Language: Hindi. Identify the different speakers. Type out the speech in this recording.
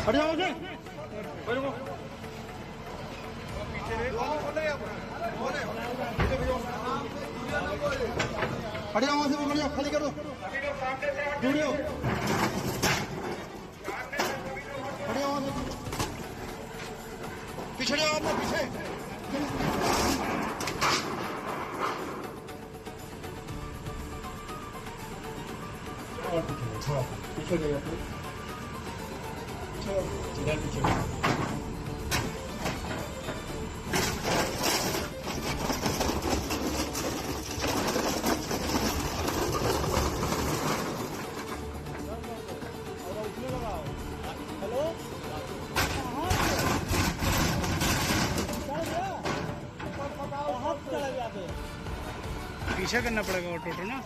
Speaker 1: हट जाओ से हट जाओ वहां से, वो जाओ, खाली कर दो वीडियो, हट जाओ वहां से, पीछे जाओ, आप पीछे पीछे गए अपने पीछे
Speaker 2: पीछे करना पड़ेगा ऑटो ना।